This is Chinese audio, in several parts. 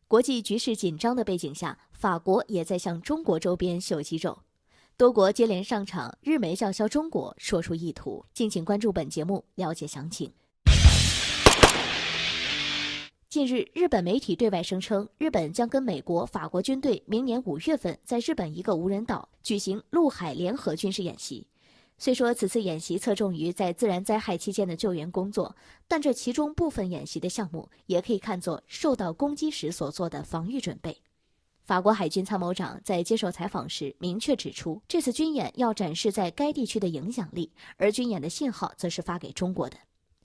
国际局势紧张的背景下，法国也在向中国周边秀肌肉。多国接连上场，日媒叫嚣中国，说出意图。敬请关注本节目，了解详情。近日，日本媒体对外声称，日本将跟美国、法国军队明年5月份在日本一个无人岛举行陆海联合军事演习。虽说此次演习侧重于在自然灾害期间的救援工作，但这其中部分演习的项目也可以看作受到攻击时所做的防御准备。法国海军参谋长在接受采访时明确指出，这次军演要展示在该地区的影响力，而军演的信号则是发给中国的。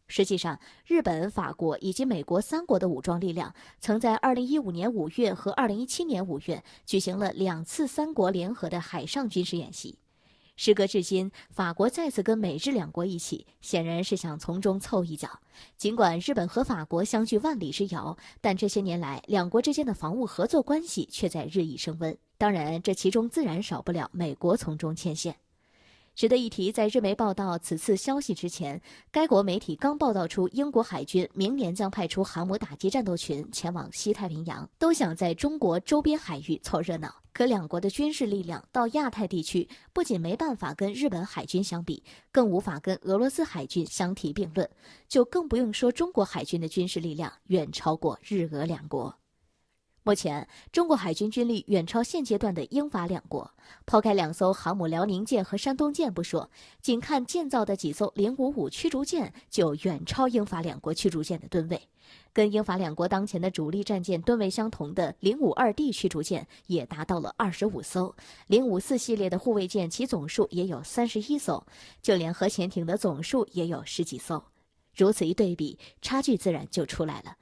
实际上，日本、法国以及美国3国的武装力量曾在2015年5月和2017年5月举行了2次3国联合的海上军事演习。时隔至今，法国再次跟美日2国一起，显然是想从中凑一脚。尽管日本和法国相距万里之遥，但这些年来2国之间的防务合作关系却在日益升温。当然，这其中自然少不了美国从中牵线。值得一提，在日媒报道此次消息之前，该国媒体刚报道出英国海军明年将派出航母打击战斗群前往西太平洋，都想在中国周边海域凑热闹。可2国的军事力量到亚太地区，不仅没办法跟日本海军相比，更无法跟俄罗斯海军相提并论，就更不用说中国海军的军事力量远超过日俄2国。目前，中国海军军力远超现阶段的英法2国。抛开2艘航母辽宁舰和山东舰不说，仅看建造的几艘055驱逐舰就远超英法2国驱逐舰的吨位。跟英法2国当前的主力战舰吨位相同的052D 驱逐舰也达到了25艘，054系列的护卫舰其总数也有31艘，就连核潜艇的总数也有10几艘。如此一对比，差距自然就出来了。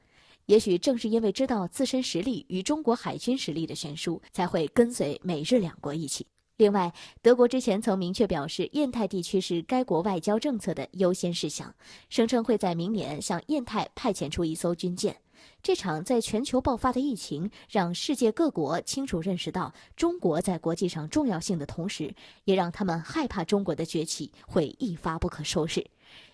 也许正是因为知道自身实力与中国海军实力的悬殊，才会跟随美日2国一起。另外，德国之前曾明确表示，印太地区是该国外交政策的优先事项，声称会在明年向印太派遣出1艘军舰。这场在全球爆发的疫情，让世界各国清楚认识到中国在国际上重要性的同时，也让他们害怕中国的崛起会一发不可收拾。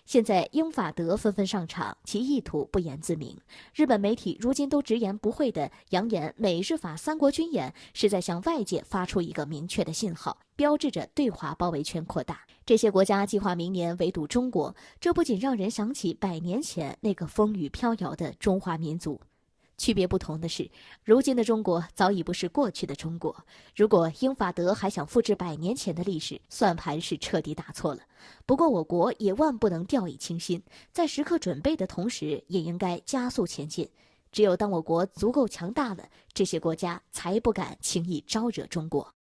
现在英法德纷纷上场，其意图不言自明。日本媒体如今都直言不讳地扬言，美日法3国军演是在向外界发出一个明确的信号，标志着对华包围圈扩大。这些国家计划明年围堵中国，这不仅让人想起100年前那个风雨飘摇的中华民族。区别不同的是，如今的中国早已不是过去的中国。如果英法德还想复制100年前的历史，算盘是彻底打错了。不过我国也万不能掉以轻心，在时刻准备的同时，也应该加速前进。只有当我国足够强大了，这些国家才不敢轻易招惹中国。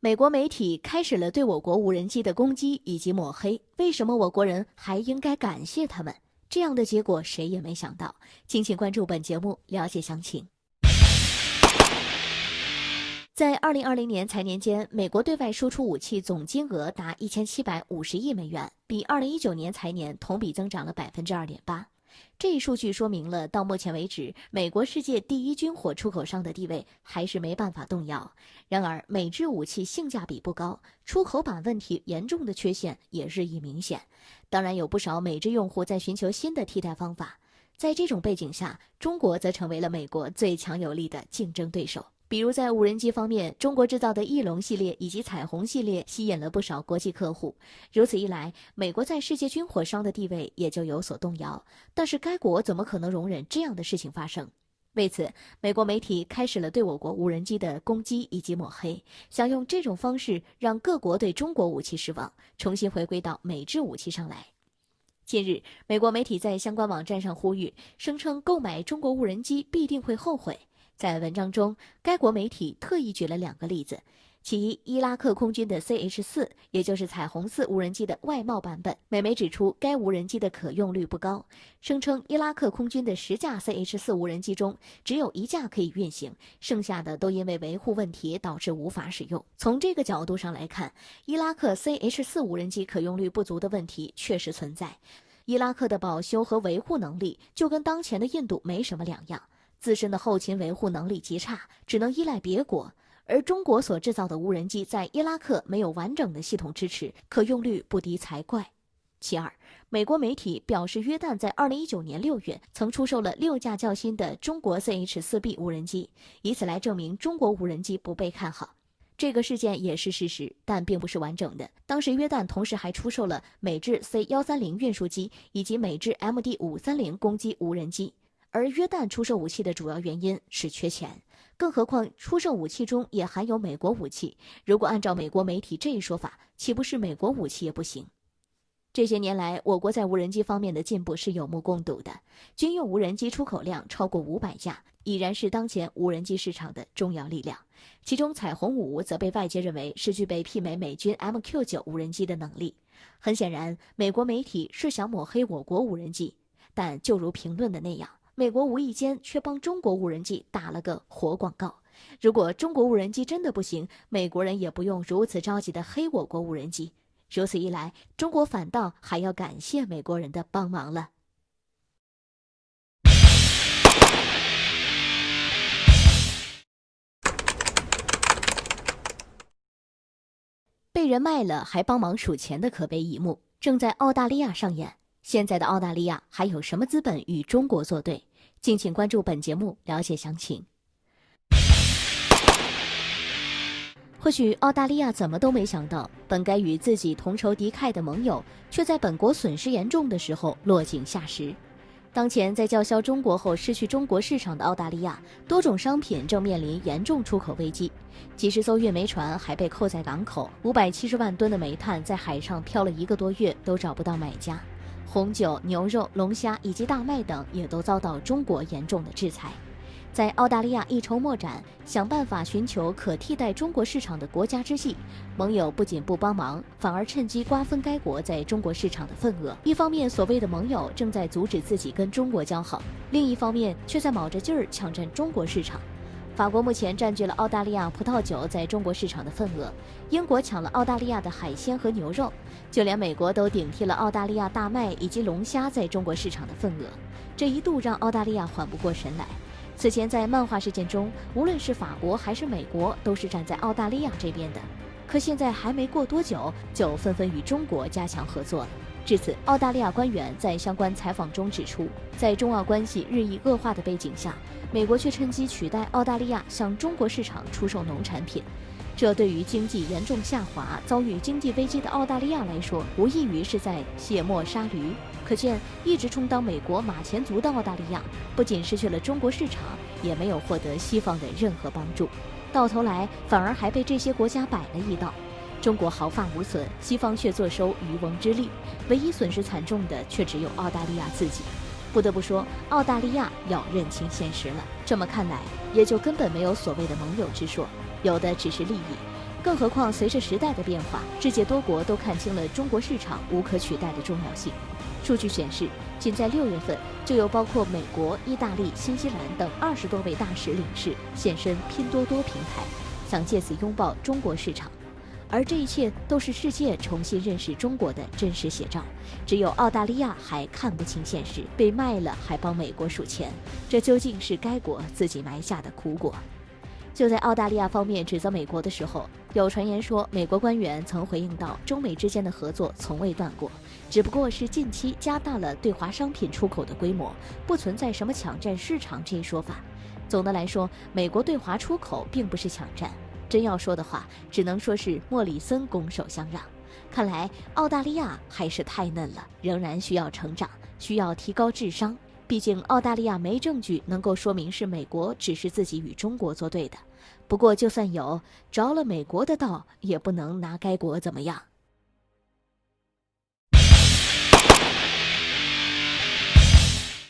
美国媒体开始了对我国无人机的攻击以及抹黑，为什么我国人还应该感谢他们？这样的结果谁也没想到。敬请关注本节目，了解详情。在2020年财年间，美国对外输出武器总金额达1750亿美元，比2019年财年同比增长了 2.8%。这一数据说明了，到目前为止，美国世界第1军火出口商的地位还是没办法动摇。然而，美制武器性价比不高，出口版问题严重的缺陷也日益明显。当然，有不少美制用户在寻求新的替代方法。在这种背景下，中国则成为了美国最强有力的竞争对手。比如在无人机方面，中国制造的翼龙系列以及彩虹系列吸引了不少国际客户。如此一来，美国在世界军火商的地位也就有所动摇。但是该国怎么可能容忍这样的事情发生？为此，美国媒体开始了对我国无人机的攻击以及抹黑，想用这种方式让各国对中国武器失望，重新回归到美制武器上来。近日，美国媒体在相关网站上呼吁，声称购买中国无人机必定会后悔。在文章中，该国媒体特意举了2个例子，其一，伊拉克空军的 CH-4， 也就是彩虹4无人机的外贸版本。美媒指出，该无人机的可用率不高，声称伊拉克空军的10架 CH-4无人机中，只有1架可以运行，剩下的都因为维护问题导致无法使用。从这个角度上来看，伊拉克 CH-4无人机可用率不足的问题确实存在。伊拉克的保修和维护能力就跟当前的印度没什么两样。自身的后勤维护能力极差，只能依赖别国，而中国所制造的无人机在伊拉克没有完整的系统支持，可用率不低才怪。其二，美国媒体表示，约旦在2019年6月曾出售了6架较新的中国 CH-4B 无人机，以此来证明中国无人机不被看好。这个事件也是事实，但并不是完整的。当时约旦同时还出售了美制 C-130运输机以及美制 MD-530攻击无人机，而约旦出售武器的主要原因是缺钱。更何况出售武器中也含有美国武器，如果按照美国媒体这一说法，岂不是美国武器也不行？这些年来，我国在无人机方面的进步是有目共睹的，军用无人机出口量超过500架，已然是当前无人机市场的重要力量。其中彩虹5则被外界认为是具备媲美美军 MQ-9 无人机的能力。很显然，美国媒体是想抹黑我国无人机，但就如评论的那样，美国无意间却帮中国无人机打了个活广告。如果中国无人机真的不行，美国人也不用如此着急地黑我国无人机。如此一来，中国反倒还要感谢美国人的帮忙了。被人卖了还帮忙数钱的可悲一幕，正在澳大利亚上演。现在的澳大利亚还有什么资本与中国作对？敬请关注本节目，了解详情。或许澳大利亚怎么都没想到，本该与自己同仇敌忾的盟友，却在本国损失严重的时候落井下石。当前在叫嚣中国后失去中国市场的澳大利亚，多种商品正面临严重出口危机，几十艘运煤船还被扣在港口，570万吨的煤炭在海上漂了1个多月都找不到买家。红酒、牛肉、龙虾以及大麦等也都遭到中国严重的制裁。在澳大利亚一筹莫展，想办法寻求可替代中国市场的国家之际，盟友不仅不帮忙，反而趁机瓜分该国在中国市场的份额。一方面，所谓的盟友正在阻止自己跟中国交好，另一方面却在卯着劲儿抢占中国市场。法国目前占据了澳大利亚葡萄酒在中国市场的份额，英国抢了澳大利亚的海鲜和牛肉，就连美国都顶替了澳大利亚大麦以及龙虾在中国市场的份额，这一度让澳大利亚缓不过神来。此前在漫画事件中，无论是法国还是美国都是站在澳大利亚这边的，可现在还没过多久，就纷纷与中国加强合作了。至此，澳大利亚官员在相关采访中指出，在中澳关系日益恶化的背景下，美国却趁机取代澳大利亚向中国市场出售农产品，这对于经济严重下滑、遭遇经济危机的澳大利亚来说，无异于是在卸磨杀驴。可见，一直充当美国马前卒的澳大利亚，不仅失去了中国市场，也没有获得西方的任何帮助，到头来反而还被这些国家摆了一道。中国毫发无损，西方却坐收渔翁之利，唯一损失惨重的却只有澳大利亚自己。不得不说，澳大利亚要认清现实了。这么看来，也就根本没有所谓的盟友之说，有的只是利益。更何况，随着时代的变化，世界多国都看清了中国市场无可取代的重要性。数据显示，仅在6月份，就有包括美国、意大利、新西兰等20多位大使领事现身拼多多平台，想借此拥抱中国市场。而这一切都是世界重新认识中国的真实写照。只有澳大利亚还看不清现实，被卖了还帮美国数钱，这究竟是该国自己埋下的苦果。就在澳大利亚方面指责美国的时候，有传言说美国官员曾回应到，中美之间的合作从未断过，只不过是近期加大了对华商品出口的规模，不存在什么抢占市场这一说法。总的来说，美国对华出口并不是抢占，真要说的话，只能说是莫里森拱手相让。看来澳大利亚还是太嫩了，仍然需要成长，需要提高智商。毕竟澳大利亚没证据能够说明是美国只是自己与中国作对的。不过就算有，着了美国的道，也不能拿该国怎么样。